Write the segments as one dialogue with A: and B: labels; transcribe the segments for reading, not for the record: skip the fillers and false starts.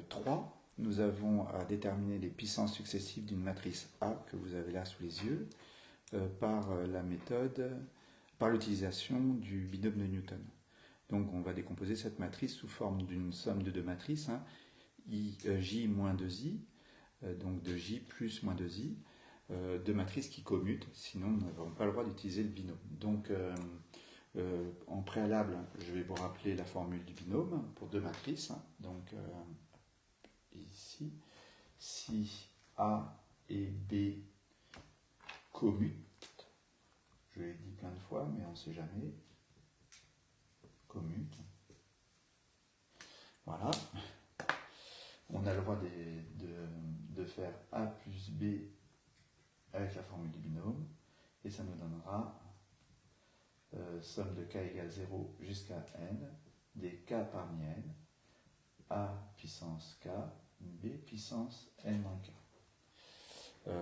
A: 3, nous avons à déterminer les puissances successives d'une matrice A que vous avez là sous les yeux par la méthode, par l'utilisation du binôme de Newton. Donc on va décomposer cette matrice sous forme d'une somme de deux matrices, hein, J moins 2I, donc de J plus moins 2I, deux matrices qui commutent, sinon nous n'avons pas le droit d'utiliser le binôme. Donc en préalable, je vais vous rappeler la formule du binôme pour deux matrices. Donc ici, si A et B commutent, je l'ai dit plein de fois, mais on ne sait jamais, commutent. Voilà. On a le droit de faire A plus B avec la formule du binôme, et ça nous donnera somme de k égale 0 jusqu'à n, des k parmi n, A puissance k, B puissance n moins k.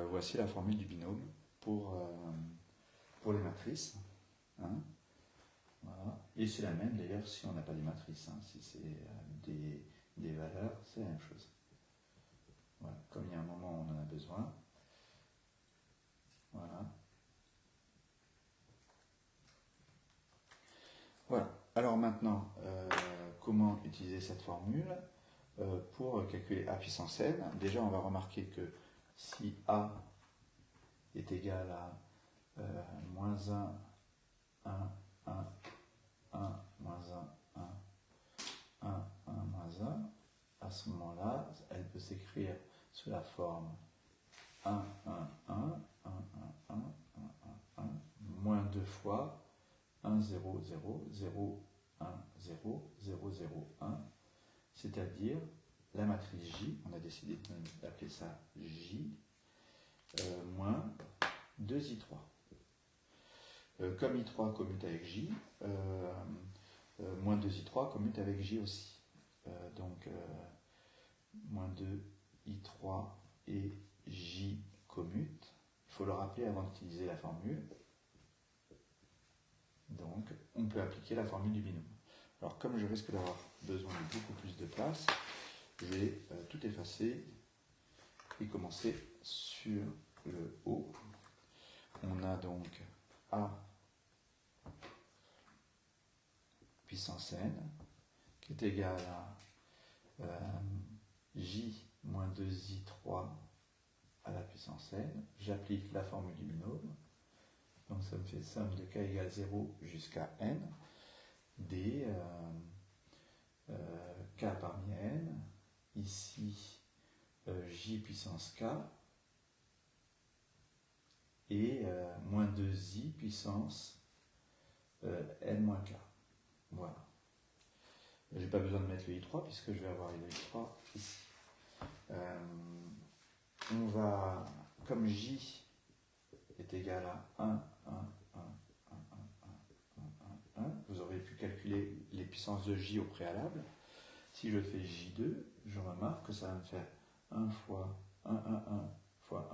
A: Voici la formule du binôme pour les matrices. Hein. Voilà. Et c'est la même d'ailleurs si on n'a pas des matrices. Hein. Si c'est des valeurs, c'est la même chose. Voilà. Comme il y a un moment où on en a besoin. Voilà. Voilà. Alors maintenant, comment utiliser cette formule pour calculer A puissance n? Déjà, on va remarquer que si A est égal à moins 1, 1, 1, 1, moins 1, 1, 1, 1, moins 1, à ce moment-là, elle peut s'écrire sous la forme 1, 1, 1, 1, 1, 1, 1, 1, 1, moins 2 fois 1, 0, 0, 0, 1, 0, 0, 0, 1, c'est-à-dire la matrice J, on a décidé d'appeler ça J, moins 2I3. Comme I3 commute avec J, moins 2I3 commute avec J aussi. Donc, moins 2I3 et J commutent. Il faut le rappeler avant d'utiliser la formule. Donc, on peut appliquer la formule du binôme. Alors, comme je risque d'avoir besoin de beaucoup plus de place, je vais tout effacer et commencer sur le haut. On a donc A puissance n qui est égal à J moins 2I3 à la puissance n. J'applique la formule du binôme. Donc ça me fait somme de k égale 0 jusqu'à n des k parmi n. Ici, J puissance k et moins 2i puissance n moins k. Voilà. Je n'ai pas besoin de mettre le i3 puisque je vais avoir le i3 ici. On va, comme j est égal à 1, 1, 1, 1, 1, 1, 1, 1, 1, vous aurez pu calculer les puissances de j au préalable. Si je fais j2, je remarque que ça va me faire 1 fois 1, 1, 1 fois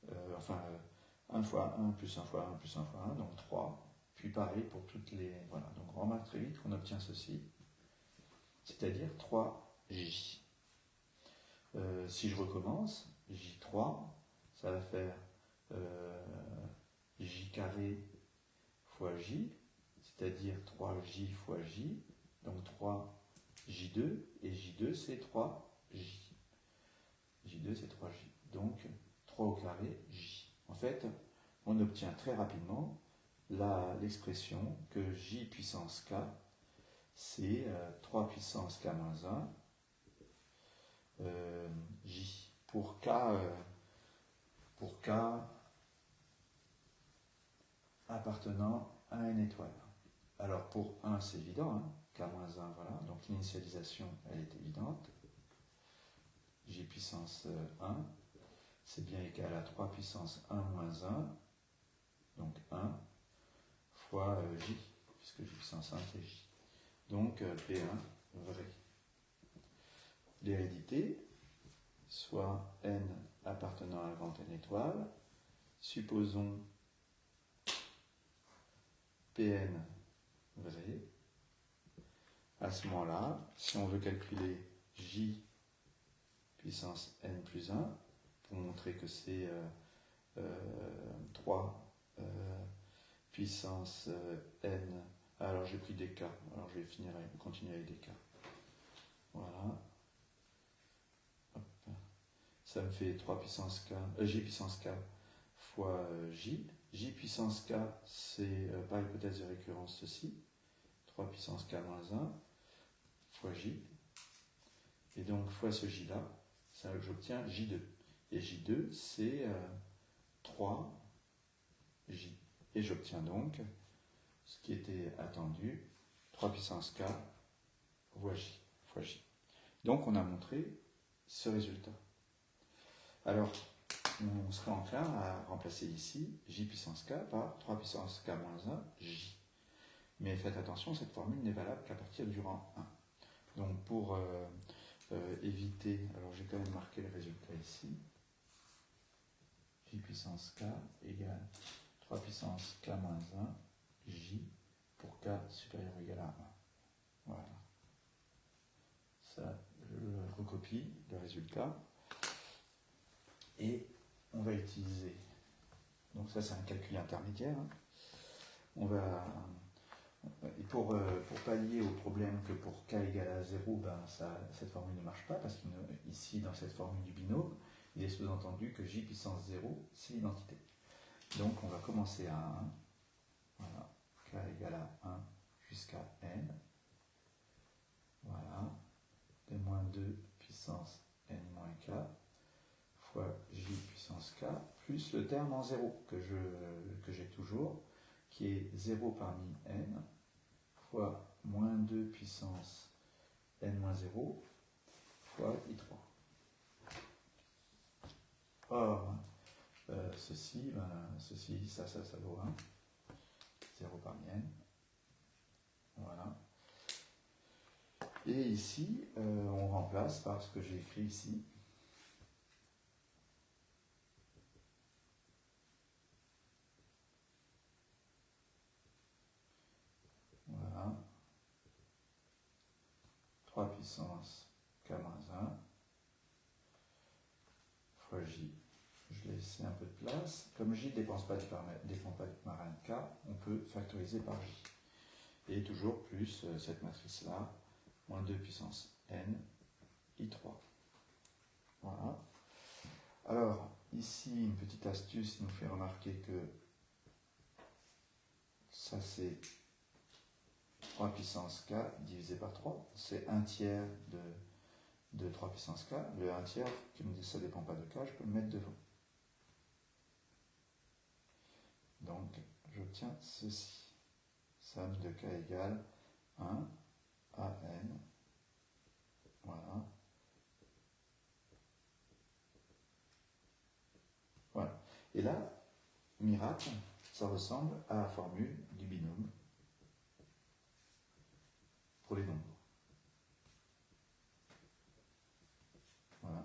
A: 1, enfin 1 fois 1 plus 1 fois 1 plus 1 fois 1, donc 3. Puis pareil pour toutes les... Voilà, donc on remarque très vite qu'on obtient ceci, c'est-à-dire 3j. Si je recommence, j3, ça va faire j carré fois j, c'est-à-dire 3j fois j, donc 3j2, et j2 c'est 3j. j2 c'est 3j, donc 3 au carré j. En fait, on obtient très rapidement l'expression que j puissance k, c'est 3 puissance k moins 1, j. Pour k appartenant à n étoile. Alors pour 1 c'est évident, hein, k-1, voilà, donc l'initialisation elle est évidente. J puissance 1, c'est bien égal à 3 puissance 1 moins 1, donc 1, fois j, puisque j puissance 1 c'est j. Donc P1 vrai. L'hérédité, soit n appartenant à grand n étoile, supposons Pn vrai. À ce moment-là, si on veut calculer j puissance n plus 1, pour montrer que c'est 3 puissance n. Alors j'ai pris des k, alors je vais continuer avec des k. Voilà. Hop. Ça me fait 3 puissance k, j puissance k fois j. J puissance k, c'est par hypothèse de récurrence ceci. 3 puissance k moins 1 fois j. Et donc fois ce j là, ça j'obtiens j2. Et j2 c'est 3j. Et j'obtiens donc ce qui était attendu, 3 puissance k fois j. Donc on a montré ce résultat. Alors, on serait enclin à remplacer ici j puissance k par 3 puissance k moins 1 j. Mais faites attention, cette formule n'est valable qu'à partir du rang 1. Donc pour éviter, alors j'ai quand même marqué le résultat ici, j puissance k égale 3 puissance k moins 1 j pour k supérieur ou égal à 1. Voilà. Ça, je recopie le résultat. Et on va utiliser, donc ça c'est un calcul intermédiaire, hein. On va, pour pallier au problème que pour k égale à 0, ben cette formule ne marche pas, parce qu'ici dans cette formule du binôme, il est sous-entendu que j puissance 0, c'est l'identité. Donc on va commencer à 1, voilà, k égale à 1 jusqu'à n, voilà, de moins 2 puissance n moins k, fois j puissance k, plus le terme en 0 que j'ai toujours, qui est 0 parmi n, fois moins 2 puissance n moins 0, fois i3. Or, ceci, ça vaut 1, 0 parmi n, voilà. Et ici, on remplace par ce que j'ai écrit ici, voilà, 3 puissance k moins 1 fois j. Je laisse un peu de place. Comme j ne dépend pas du paramètre k, on peut factoriser par j. Et toujours plus cette matrice-là, moins 2 puissance n, i3. Voilà. Alors, ici, une petite astuce nous fait remarquer que ça c'est 3 puissance k divisé par 3. C'est 1 tiers de 3 puissance k. Le 1 tiers, comme ça ne dépend pas de k, je peux le mettre devant. Donc, j'obtiens ceci. Somme de k égale 1 à n. Voilà. Voilà. Et là, miracle, ça ressemble à la formule du binôme pour les nombres. Voilà.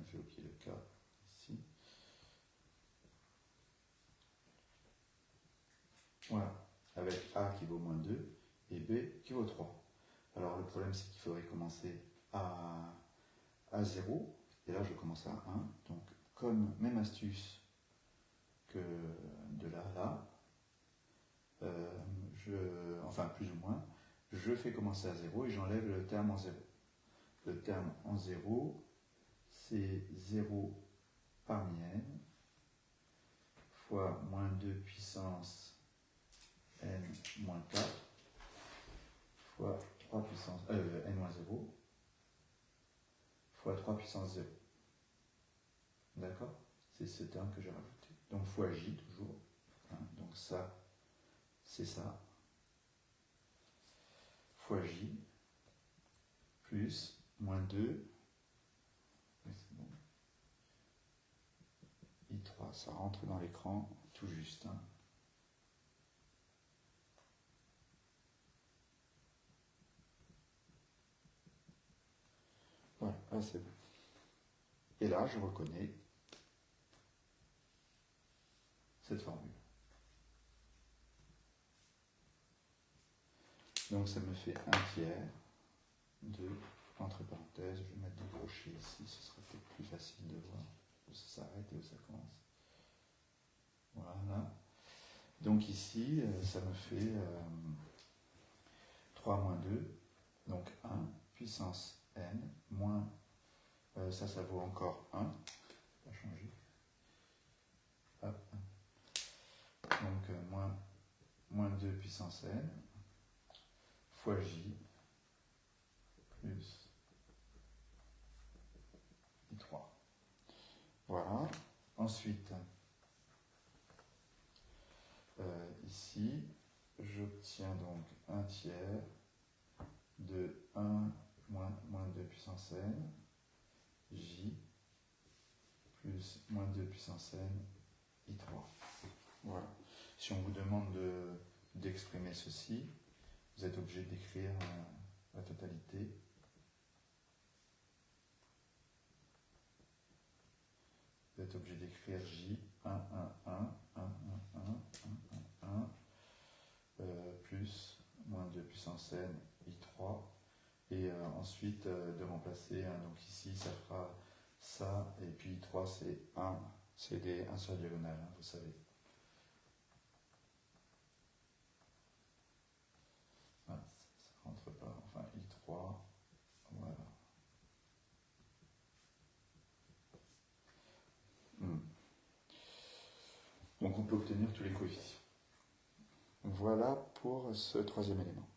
A: J'ai oublié le cas ici. Voilà. Avec A qui vaut moins 2 et B qui vaut 3. Alors le problème c'est qu'il faudrait commencer à 0. Et là je commence à 1. Donc comme même astuce que de là à là, enfin plus ou moins, je fais commencer à 0 et j'enlève le terme en 0. Le terme en 0, c'est 0 parmi n fois moins 2 puissance n moins 4 fois 3 puissance n moins 0 fois 3 puissance 0. D'accord? C'est ce terme que j'ai rajouté. Donc fois j toujours. Hein, donc ça, c'est ça. Fois j plus moins 2. Oui, c'est bon. i3, ça rentre dans l'écran tout juste. Hein. Voilà, là c'est bon. Et là, je reconnais cette formule. Donc ça me fait 1 tiers de, entre parenthèses, je vais mettre des crochets ici, ce sera peut-être plus facile de voir où ça s'arrête et où ça commence. Voilà. Donc ici, ça me fait 3 moins 2, donc 1 puissance n moins, ça vaut encore 1, ça va changer. Hop. Donc moins 2 puissance n fois j plus i3. Voilà. Ensuite, ici, j'obtiens donc 1 tiers de 1 moins 2 puissance n, j, plus moins 2 puissance n, i3. Voilà. Si on vous demande d'exprimer ceci, vous êtes obligé d'écrire la totalité. Vous êtes obligé d'écrire j, 1, 1, 1, 1, 1, 1, 1, 1, 1, plus moins 2 puissance n, i3, et ensuite de remplacer, hein, donc ici ça fera ça, et puis i3 c'est 1, c'est des 1 sur diagonale, hein, vous savez. Ah, ça rentre pas, enfin i3, voilà. Donc on peut obtenir tous les coefficients. Voilà pour ce troisième élément.